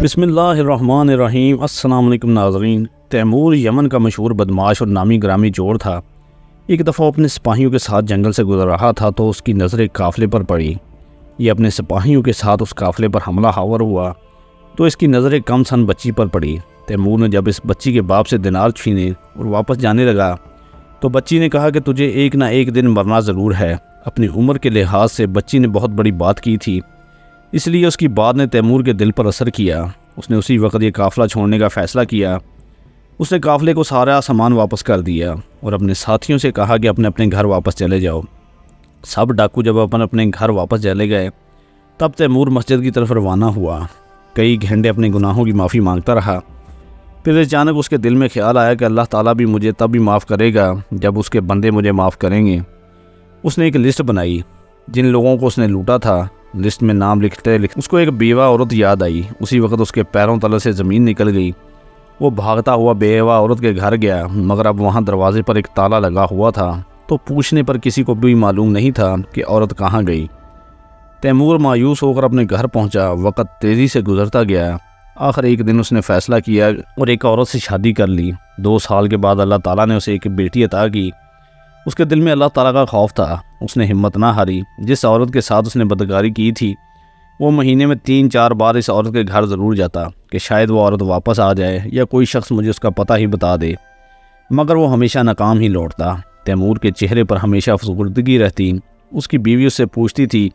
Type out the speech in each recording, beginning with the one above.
بسم اللہ الرحمن الرحیم۔ السلام علیکم ناظرین۔ تیمور یمن کا مشہور بدمعاش اور نامی گرامی چور تھا۔ ایک دفعہ اپنے سپاہیوں کے ساتھ جنگل سے گزر رہا تھا تو اس کی نظر ایک قافلے پر پڑی۔ یہ اپنے سپاہیوں کے ساتھ اس قافلے پر حملہ آور ہوا تو اس کی نظر ایک کم سن بچی پر پڑی۔ تیمور نے جب اس بچی کے باپ سے دینار چھینے اور واپس جانے لگا تو بچی نے کہا کہ تجھے ایک نہ ایک دن مرنا ضرور ہے۔ اپنی عمر کے لحاظ سے بچی نے بہت بڑی بات کی تھی، اس لیے اس کی بات نے تیمور کے دل پر اثر کیا۔ اس نے اسی وقت یہ قافلہ چھوڑنے کا فیصلہ کیا۔ اس نے قافلے کو سارا سامان واپس کر دیا اور اپنے ساتھیوں سے کہا کہ اپنے اپنے گھر واپس چلے جاؤ۔ سب ڈاکو جب اپنے گھر واپس چلے گئے تب تیمور مسجد کی طرف روانہ ہوا۔ کئی گھنٹے اپنے گناہوں کی معافی مانگتا رہا۔ پھر اچانک اس کے دل میں خیال آیا کہ اللہ تعالیٰ بھی مجھے تب بھی معاف کرے گا جب اس کے بندے مجھے معاف کریں گے۔ اس نے ایک لسٹ بنائی جن لوگوں کو اس نے لوٹا تھا۔ لسٹ میں نام لکھتے اس کو ایک بیوہ عورت یاد آئی۔ اسی وقت اس کے پیروں تلے سے زمین نکل گئی۔ وہ بھاگتا ہوا بیوہ عورت کے گھر گیا، مگر اب وہاں دروازے پر ایک تالا لگا ہوا تھا تو پوچھنے پر کسی کو بھی معلوم نہیں تھا کہ عورت کہاں گئی۔ تیمور مایوس ہو کر اپنے گھر پہنچا۔ وقت تیزی سے گزرتا گیا۔ آخر ایک دن اس نے فیصلہ کیا اور ایک عورت سے شادی کر لی۔ 2 سال کے بعد اللہ تعالیٰ نے اسے ایک بیٹی عطا کی۔ اس کے دل میں اللہ تعالیٰ کا خوف تھا۔ اس نے ہمت نہ ہاری۔ جس عورت کے ساتھ اس نے بدکاری کی تھی وہ مہینے میں 3-4 بار اس عورت کے گھر ضرور جاتا کہ شاید وہ عورت واپس آ جائے یا کوئی شخص مجھے اس کا پتہ ہی بتا دے، مگر وہ ہمیشہ ناکام ہی لوٹتا۔ تیمور کے چہرے پر ہمیشہ افسردگی رہتی۔ اس کی بیوی اس سے پوچھتی تھی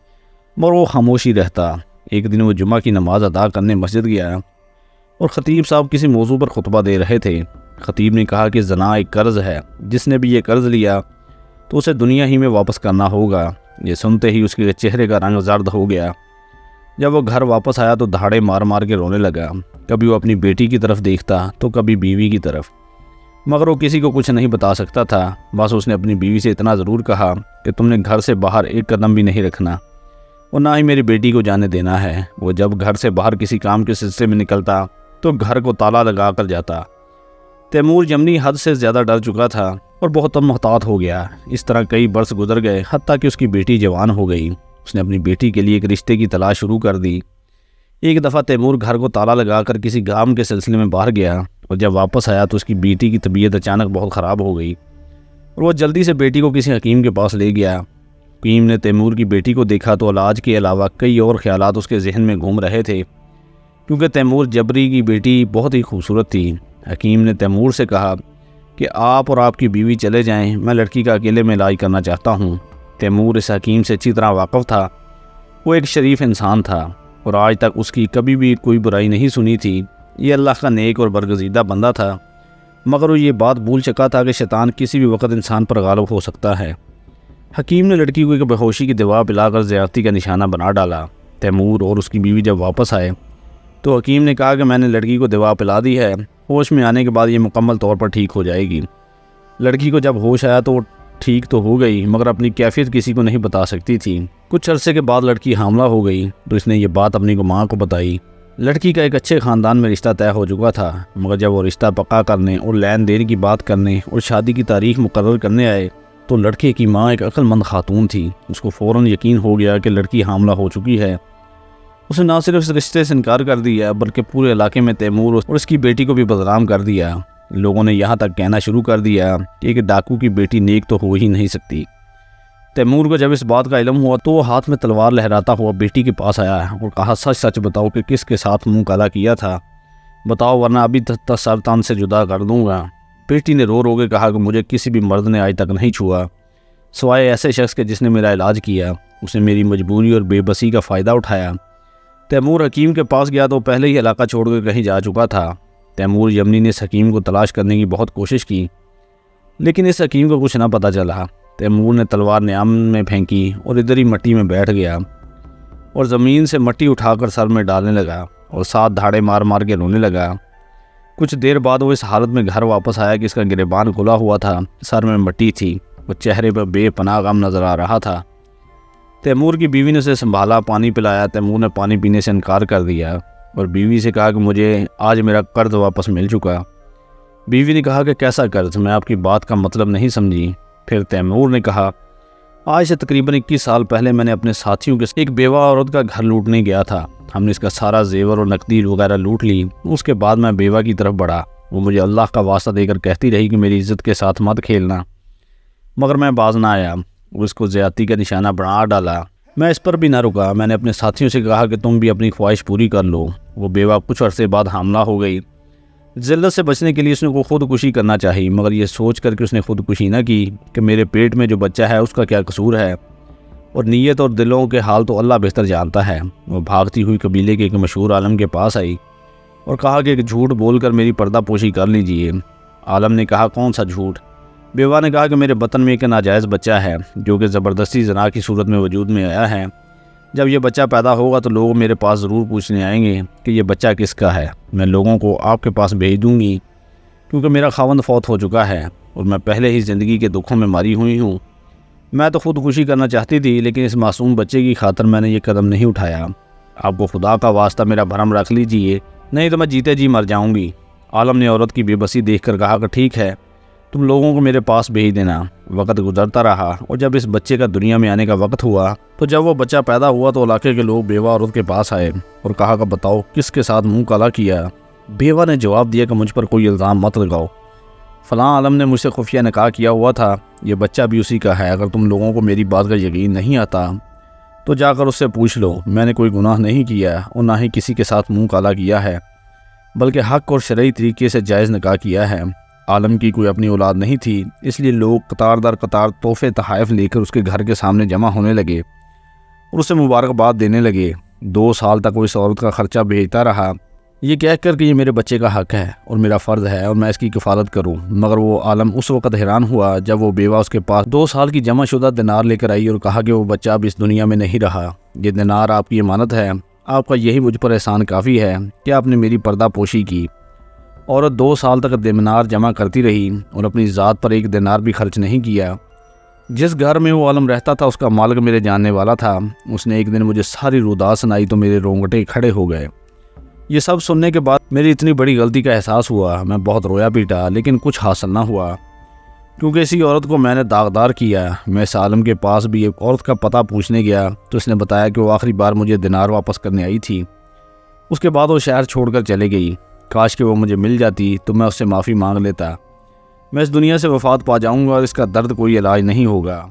مگر وہ خاموش ہی رہتا۔ ایک دن وہ جمعہ کی نماز ادا کرنے مسجد گیا اور خطیب صاحب کسی موضوع پر خطبہ دے رہے تھے۔ خطیب نے کہا کہ زنا ایک قرض ہے، جس نے بھی یہ قرض لیا تو اسے دنیا ہی میں واپس کرنا ہوگا۔ یہ سنتے ہی اس کے چہرے کا رنگ زرد ہو گیا۔ جب وہ گھر واپس آیا تو دھاڑے مار مار کے رونے لگا۔ کبھی وہ اپنی بیٹی کی طرف دیکھتا تو کبھی بیوی کی طرف، مگر وہ کسی کو کچھ نہیں بتا سکتا تھا۔ بس اس نے اپنی بیوی سے اتنا ضرور کہا کہ تم نے گھر سے باہر ایک قدم بھی نہیں رکھنا اور نہ ہی میری بیٹی کو جانے دینا ہے۔ وہ جب گھر سے باہر کسی کام کے سلسلے میں نکلتا تو گھر کو تالا لگا کر جاتا۔ تیمور یمنی حد سے زیادہ ڈر چکا تھا اور بہت محتاط ہو گیا۔ اس طرح کئی برس گزر گئے، حتیٰ کہ اس کی بیٹی جوان ہو گئی۔ اس نے اپنی بیٹی کے لیے ایک رشتے کی تلاش شروع کر دی۔ ایک دفعہ تیمور گھر کو تالا لگا کر کسی کام کے سلسلے میں باہر گیا اور جب واپس آیا تو اس کی بیٹی کی طبیعت اچانک بہت خراب ہو گئی اور وہ جلدی سے بیٹی کو کسی حکیم کے پاس لے گیا۔ حکیم نے تیمور کی بیٹی کو دیکھا تو علاج کے علاوہ کئی اور خیالات اس کے ذہن میں گھوم رہے تھے، کیونکہ تیمور جبری کی بیٹی بہت ہی خوبصورت تھی۔ حکیم نے تیمور سے کہا کہ آپ اور آپ کی بیوی چلے جائیں، میں لڑکی کا اکیلے میں علاج کرنا چاہتا ہوں۔ تیمور اس حکیم سے اچھی طرح واقف تھا۔ وہ ایک شریف انسان تھا اور آج تک اس کی کبھی بھی کوئی برائی نہیں سنی تھی۔ یہ اللہ کا نیک اور برگزیدہ بندہ تھا، مگر وہ یہ بات بھول چکا تھا کہ شیطان کسی بھی وقت انسان پر غالب ہو سکتا ہے۔ حکیم نے لڑکی کو ایک بے ہوشی کی دوا پلا کر زیادتی کا نشانہ بنا ڈالا۔ تیمور اور اس کی بیوی جب واپس آئے تو حکیم نے کہا کہ میں نے لڑکی کو دوا پلا دی ہے، ہوش میں آنے کے بعد یہ مکمل طور پر ٹھیک ہو جائے گی۔ لڑکی کو جب ہوش آیا تو وہ ٹھیک تو ہو گئی، مگر اپنی کیفیت کسی کو نہیں بتا سکتی تھی۔ کچھ عرصے کے بعد لڑکی حاملہ ہو گئی تو اس نے یہ بات اپنی ماں کو بتائی۔ لڑکی کا ایک اچھے خاندان میں رشتہ طے ہو چکا تھا، مگر جب وہ رشتہ پکا کرنے اور لین دین کی بات کرنے اور شادی کی تاریخ مقرر کرنے آئے تو لڑکے کی ماں ایک عقل مند خاتون تھی۔ اس کو فوراً یقین ہو گیا کہ لڑکی حاملہ ہو چکی ہے۔ اس نے نہ صرف اس رشتے سے انکار کر دیا بلکہ پورے علاقے میں تیمور اور اس کی بیٹی کو بھی بدنام کر دیا۔ لوگوں نے یہاں تک کہنا شروع کر دیا کہ ایک ڈاکو کی بیٹی نیک تو ہو ہی نہیں سکتی۔ تیمور کو جب اس بات کا علم ہوا تو وہ ہاتھ میں تلوار لہراتا ہوا بیٹی کے پاس آیا اور کہا سچ سچ بتاؤ کہ کس کے ساتھ منہ کالا کیا تھا، بتاؤ ورنہ ابھی سر تان سے جدا کر دوں گا۔ بیٹی نے رو رو کے کہا کہ مجھے کسی بھی مرد نے آج تک نہیں چھوا سوائے ایسے شخص کے جس نے میرا علاج کیا۔ اس نے میری مجبوری اور بے بسی کا فائدہ اٹھایا۔ تیمور حکیم کے پاس گیا تو پہلے ہی علاقہ چھوڑ کر کہیں جا چکا تھا۔ تیمور یمنی نے اس حکیم کو تلاش کرنے کی بہت کوشش کی لیکن اس حکیم کو کچھ نہ پتہ چلا۔ تیمور نے تلوار نیام میں پھینکی اور ادھر ہی مٹی میں بیٹھ گیا اور زمین سے مٹی اٹھا کر سر میں ڈالنے لگا اور ساتھ دھاڑے مار مار کے رونے لگا۔ کچھ دیر بعد وہ اس حالت میں گھر واپس آیا کہ اس کا گریبان کھلا ہوا تھا، سر میں مٹی تھی، وہ چہرے پر بے پناہ غم نظر آ رہا تھا۔ تیمور کی بیوی نے اسے سنبھالا، پانی پلایا۔ تیمور نے پانی پینے سے انکار کر دیا اور بیوی سے کہا کہ مجھے آج میرا قرض واپس مل چکا۔ بیوی نے کہا کہ کیسا قرض؟ میں آپ کی بات کا مطلب نہیں سمجھی۔ پھر تیمور نے کہا آج سے تقریباً 21 سال پہلے میں نے اپنے ساتھیوں کے ایک بیوہ عورت کا گھر لوٹنے گیا تھا۔ ہم نے اس کا سارا زیور اور نقدی وغیرہ لوٹ لی۔ اس کے بعد میں بیوہ کی طرف بڑھا۔ وہ مجھے اللہ کا واسطہ دے کر کہتی رہی کہ میری عزت کے ساتھ مت کھیلنا، مگر میں باز نہ آیا۔ وہ اس کو زیادتی کا نشانہ بنا ڈالا۔ میں اس پر بھی نہ رکا۔ میں نے اپنے ساتھیوں سے کہا کہ تم بھی اپنی خواہش پوری کر لو۔ وہ بیوہ کچھ عرصے بعد حاملہ ہو گئی۔ ذلت سے بچنے کے لیے اس نے خودکشی کرنا چاہی، مگر یہ سوچ کر کہ اس نے خودکشی نہ کی کہ میرے پیٹ میں جو بچہ ہے اس کا کیا قصور ہے، اور نیت اور دلوں کے حال تو اللہ بہتر جانتا ہے۔ وہ بھاگتی ہوئی قبیلے کے ایک مشہور عالم کے پاس آئی اور کہا کہ ایک جھوٹ بول کر میری پردہ پوشی کر لیجئے۔ عالم نے کہا کون سا جھوٹ؟ بیوہ نے کہا کہ میرے بطن میں ایک ناجائز بچہ ہے جو کہ زبردستی زنا کی صورت میں وجود میں آیا ہے۔ جب یہ بچہ پیدا ہوگا تو لوگ میرے پاس ضرور پوچھنے آئیں گے کہ یہ بچہ کس کا ہے۔ میں لوگوں کو آپ کے پاس بھیج دوں گی کیونکہ میرا خاوند فوت ہو چکا ہے اور میں پہلے ہی زندگی کے دکھوں میں ماری ہوئی ہوں۔ میں تو خودکشی کرنا چاہتی تھی، لیکن اس معصوم بچے کی خاطر میں نے یہ قدم نہیں اٹھایا۔ آپ کو خدا کا واسطہ میرا بھرم رکھ لیجئے، نہیں تو میں جیتے جی مر جاؤں گی۔ عالم نے عورت کی بے بسی دیکھ کر کہا کہ ٹھیک ہے، تم لوگوں کو میرے پاس بھیج دینا۔ وقت گزرتا رہا اور جب اس بچے کا دنیا میں آنے کا وقت ہوا تو جب وہ بچہ پیدا ہوا تو علاقے کے لوگ بیوہ عورت کے پاس آئے اور کہا کہ بتاؤ کس کے ساتھ منہ کالا کیا۔ بیوہ نے جواب دیا کہ مجھ پر کوئی الزام مت لگاؤ، فلاں عالم نے مجھ سے خفیہ نکاح کیا ہوا تھا، یہ بچہ بھی اسی کا ہے۔ اگر تم لوگوں کو میری بات کا یقین نہیں آتا تو جا کر اس سے پوچھ لو، میں نے کوئی گناہ نہیں کیا اور نہ ہی کسی کے ساتھ منہ کالا کیا ہے، بلکہ حق اور شرعی طریقے سے جائز نکاح کیا ہے۔ عالم کی کوئی اپنی اولاد نہیں تھی، اس لیے لوگ قطار در قطار تحفے تحائف لے کر اس کے گھر کے سامنے جمع ہونے لگے اور اسے مبارکباد دینے لگے۔ 2 سال تک وہ اس عورت کا خرچہ بھیجتا رہا، یہ کہہ کر کہ یہ میرے بچے کا حق ہے اور میرا فرض ہے اور میں اس کی کفالت کروں۔ مگر وہ عالم اس وقت حیران ہوا جب وہ بیوہ اس کے پاس 2 سال کی جمع شدہ دینار لے کر آئی اور کہا کہ وہ بچہ اب اس دنیا میں نہیں رہا، یہ دینار آپ کی امانت ہے، آپ کا یہی مجھ پر احسان کافی ہے کہ آپ نے میری پردہ پوشی کی۔ عورت 2 سال تک دینار جمع کرتی رہی اور اپنی ذات پر ایک دینار بھی خرچ نہیں کیا۔ جس گھر میں وہ عالم رہتا تھا اس کا مالک میرے جاننے والا تھا۔ اس نے ایک دن مجھے ساری رودا سنائی تو میرے رونگٹے کھڑے ہو گئے۔ یہ سب سننے کے بعد میری اتنی بڑی غلطی کا احساس ہوا، میں بہت رویا پیٹا، لیکن کچھ حاصل نہ ہوا کیونکہ اسی عورت کو میں نے داغدار کیا۔ میں اس عالم کے پاس بھی ایک عورت کا پتہ پوچھنے گیا تو اس نے بتایا کہ وہ آخری بار مجھے دینار واپس کرنے آئی تھی، اس کے بعد وہ شہر چھوڑ کر چلے گئی۔ کاش کہ وہ مجھے مل جاتی تو میں اس سے معافی مانگ لیتا۔ میں اس دنیا سے وفات پا جاؤں گا اور اس کا درد کوئی علاج نہیں ہوگا۔